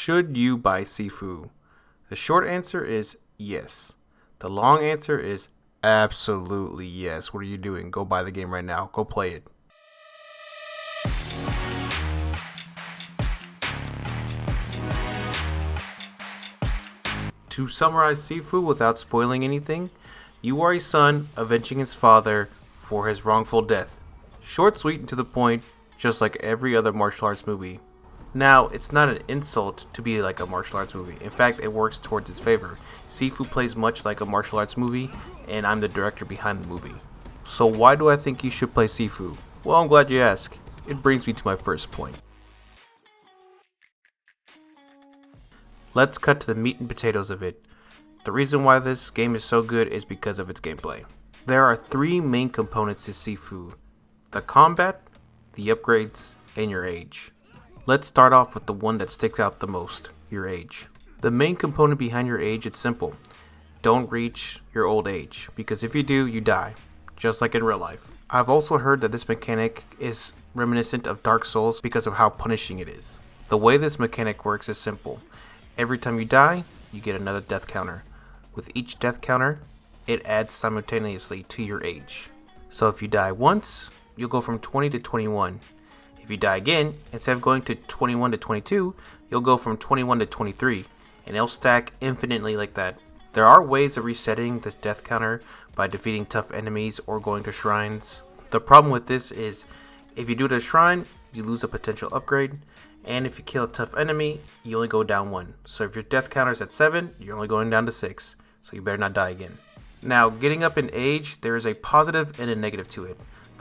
Should you buy Sifu? The short answer is yes. The long answer is absolutely yes. What are you doing? Go buy the game right now. Go play it. To summarize Sifu without spoiling anything, you are a son avenging his father for his wrongful death. Short, sweet, and to the point, just like every other martial arts movie. Now, it's not an insult to be like a martial arts movie. In fact, it works towards its favor. Sifu plays much like a martial arts movie, and I'm the director behind the movie. So why do I think you should play Sifu? Well, I'm glad you asked. It brings me to my first point. Let's cut to the meat and potatoes of it. The reason why this game is so good is because of its gameplay. There are three main components to Sifu: the combat, the upgrades, and your age. Let's start off with the one that sticks out the most, your age. The main component behind your age is simple. Don't reach your old age, because if you do, you die, just like in real life. I've also heard that this mechanic is reminiscent of Dark Souls because of how punishing it is. The way this mechanic works is simple. Every time you die, you get another death counter. With each death counter, it adds simultaneously to your age. So if you die once, you'll go from 20 to 21. If you die again, instead of going to 21 to 22, you'll go from 21 to 23, and it'll stack infinitely like that. There are ways of resetting this death counter by defeating tough enemies or going to shrines. The problem with this is, if you do it at a shrine, you lose a potential upgrade, and if you kill a tough enemy, you only go down 1. So if your death counter is at 7, you're only going down to 6, so you better not die again. Now, getting up in age, there is a positive and a negative to it.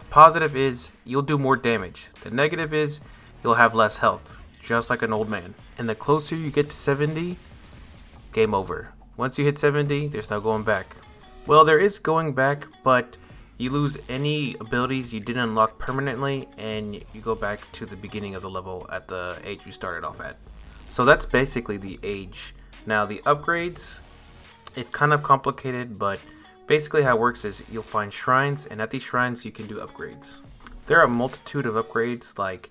Positive is you'll do more damage. The negative is you'll have less health, just like an old man. And the closer you get to 70, game over. Once you hit 70, there's no going back. Well, there is going back, but you lose any abilities you didn't unlock permanently, and you go back to the beginning of the level at the age you started off at. So that's basically the age. Now the upgrades, it's kind of complicated, but basically how it works is you'll find shrines, and at these shrines you can do upgrades. There are a multitude of upgrades, like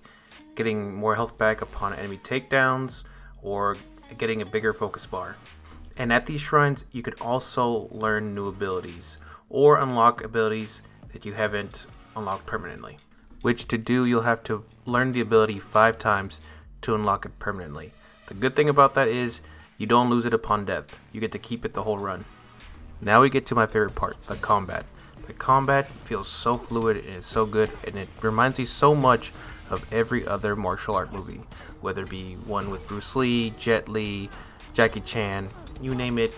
getting more health back upon enemy takedowns or getting a bigger focus bar. And at these shrines you could also learn new abilities or unlock abilities that you haven't unlocked permanently. Which to do, you'll have to learn the ability 5 times to unlock it permanently. The good thing about that is you don't lose it upon death. You get to keep it the whole run. Now we get to my favorite part, the combat. The combat feels so fluid and is so good, and it reminds me so much of every other martial art movie, whether it be one with Bruce Lee, Jet Li, Jackie Chan, you name it.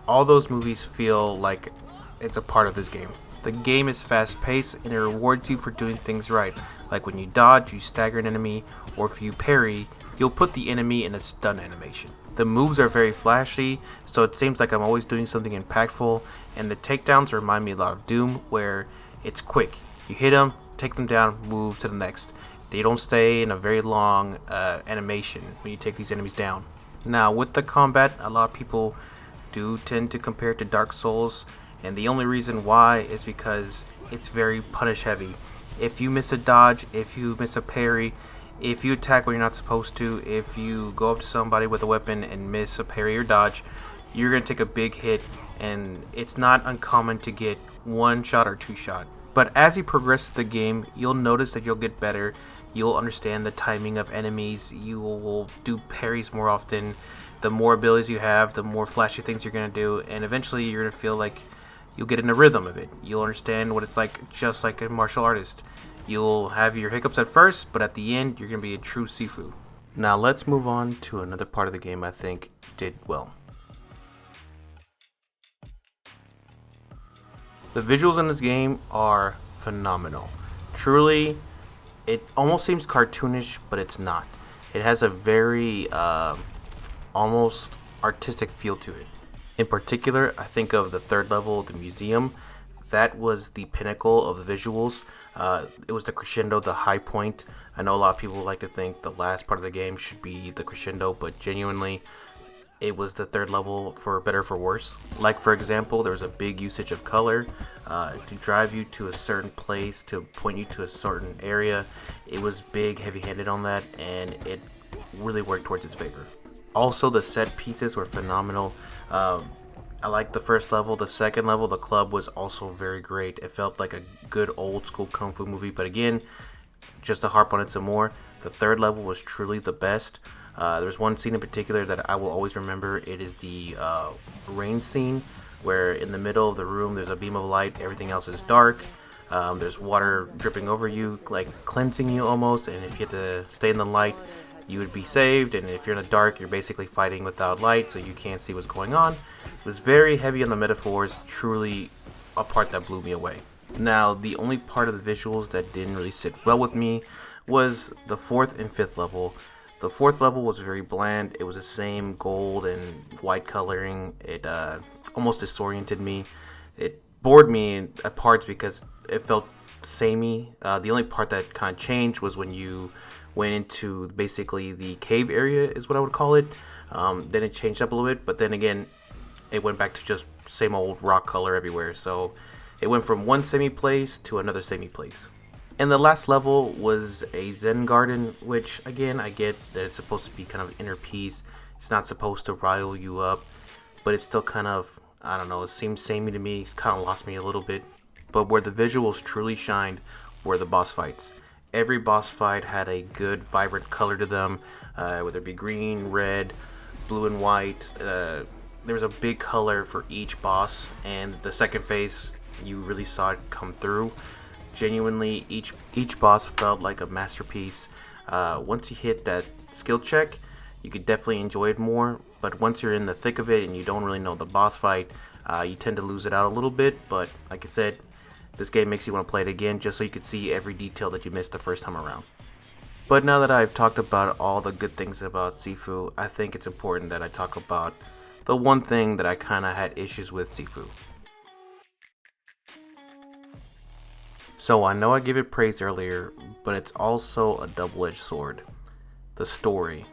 All those movies feel like it's a part of this game. The game is fast paced and it rewards you for doing things right, like when you dodge, you stagger an enemy, or if you parry, you'll put the enemy in a stun animation. The moves are very flashy, so it seems like I'm always doing something impactful, and the takedowns remind me a lot of Doom, where it's quick. You hit them, take them down, move to the next. They don't stay in a very long animation when you take these enemies down. Now, with the combat, a lot of people do tend to compare it to Dark Souls, and the only reason why is because it's very punish heavy. If you miss a dodge, if you miss a parry, if you attack when you're not supposed to, if you go up to somebody with a weapon and miss a parry or dodge, you're going to take a big hit, and it's not uncommon to get 1 shot or 2 shot. But as you progress through the game, you'll notice that you'll get better. You'll understand the timing of enemies. You will do parries more often. The more abilities you have, the more flashy things you're going to do, and eventually you're going to feel like you'll get in a rhythm of it. You'll understand what it's like, just like a martial artist. You'll have your hiccups at first, but at the end, you're going to be a true Sifu. Now let's move on to another part of the game I think did well. The visuals in this game are phenomenal. Truly, it almost seems cartoonish, but it's not. It has a very almost artistic feel to it. In particular, I think of the third level, the museum. That was the pinnacle of the visuals. It was the crescendo, the high point. I know a lot of people like to think the last part of the game should be the crescendo, but genuinely, it was the third level, for better or for worse. Like, for example, there was a big usage of color to drive you to a certain place, to point you to a certain area. It was big, heavy-handed on that, and it really worked towards its favor. Also, the set pieces were phenomenal. I liked the first level. The second level, the club, was also very great. It felt like a good old school kung fu movie. But again, just to harp on it some more, the third level was truly the best. There's one scene in particular that I will always remember. It is the rain scene, where in the middle of the room there's a beam of light, everything else is dark. There's water dripping over you, like cleansing you almost, and if you had to stay in the light, you would be saved. And if you're in the dark, you're basically fighting without light, so you can't see what's going on. It was very heavy on the metaphors, truly a part that blew me away. Now, the only part of the visuals that didn't really sit well with me was the fourth and fifth level. The fourth level was very bland. It was the same gold and white coloring. It almost disoriented me. It bored me at parts because it felt samey. The only part that kind of changed was when you went into basically the cave area, is what I would call it. Then it changed up a little bit, but then again, it went back to just same old rock color everywhere. So it went from one semi place to another semi place. And the last level was a Zen garden, which again, I get that it's supposed to be kind of inner peace. It's not supposed to rile you up, but it's still kind of, I don't know, it seems samey to me. It's kind of lost me a little bit. But where the visuals truly shined were the boss fights. Every boss fight had a good, vibrant color to them, whether it be green, red, blue, and white. There was a big color for each boss, and the second phase, you really saw it come through. Genuinely, each boss felt like a masterpiece. Once you hit that skill check, you could definitely enjoy it more. But once you're in the thick of it and you don't really know the boss fight, you tend to lose it out a little bit. But like I said, this game makes you want to play it again just so you could see every detail that you missed the first time around. But now that I've talked about all the good things about Sifu, I think it's important that I talk about the one thing that I kind of had issues with Sifu. So I know I gave it praise earlier, but it's also a double-edged sword. The story.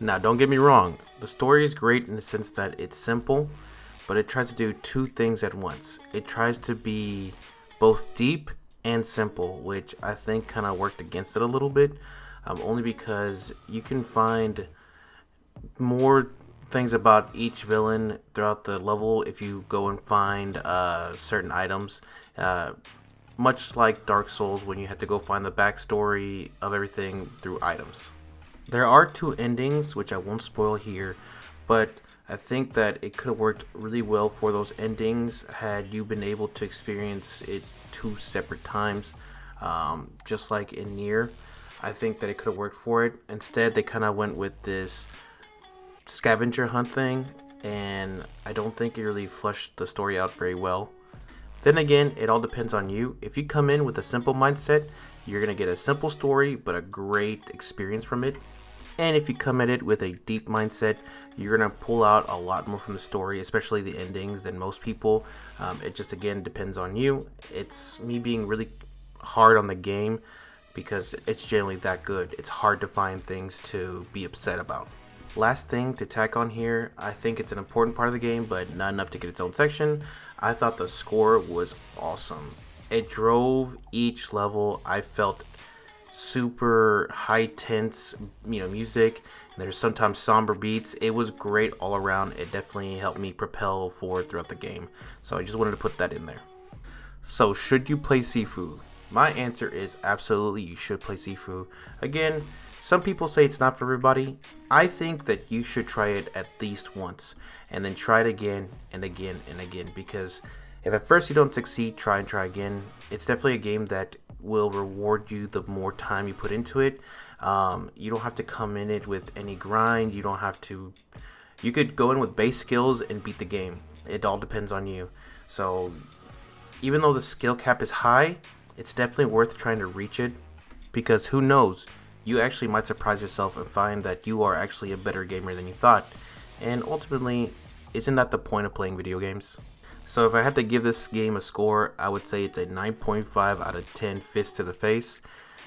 Now don't get me wrong, the story is great in the sense that it's simple, but it tries to do two things at once. It tries to be both deep and simple, which I think kind of worked against it a little bit, only because you can find more things about each villain throughout the level if you go and find certain items. Much like Dark Souls, when you have to go find the backstory of everything through items. There are two endings, which I won't spoil here, but I think that it could have worked really well for those endings had you been able to experience it two separate times, just like in Nier. I think that it could have worked for it. Instead, they kind of went with this scavenger hunt thing, and I don't think it really flushed the story out very well. Then again, it all depends on you. If you come in with a simple mindset, you're going to get a simple story but a great experience from it. And if you come at it with a deep mindset, you're going to pull out a lot more from the story, especially the endings, than most people. It just, again, depends on you. It's me being really hard on the game because it's generally that good. It's hard to find things to be upset about. Last thing to tack on here, I think it's an important part of the game, but not enough to get its own section. I thought the score was awesome. It drove each level. I felt super high tense, music. And there's sometimes somber beats. It was great all around. It definitely helped me propel forward throughout the game. So I just wanted to put that in there. So should you play Sifu? My answer is absolutely you should play Sifu. Again, some people say it's not for everybody. I think that you should try it at least once and then try it again and again and again, because if at first you don't succeed, try and try again. It's definitely a game that will reward you the more time you put into it. You don't have to come in it with any grind. You don't have to. You could go in with base skills and beat the game. It all depends on you. So even though the skill cap is high, it's definitely worth trying to reach it, because who knows, you actually might surprise yourself and find that you are actually a better gamer than you thought. And ultimately, isn't that the point of playing video games? So if I had to give this game a score, I would say it's a 9.5 out of 10 fists to the face,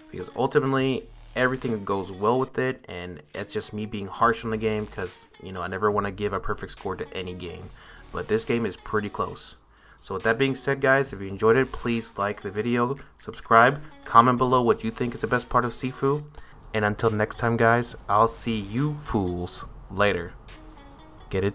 because ultimately everything goes well with it, and it's just me being harsh on the game because, I never want to give a perfect score to any game. But this game is pretty close. So with that being said, guys, if you enjoyed it, please like the video, subscribe, comment below what you think is the best part of Sifu. And until next time, guys, I'll see you fools. later. Get it?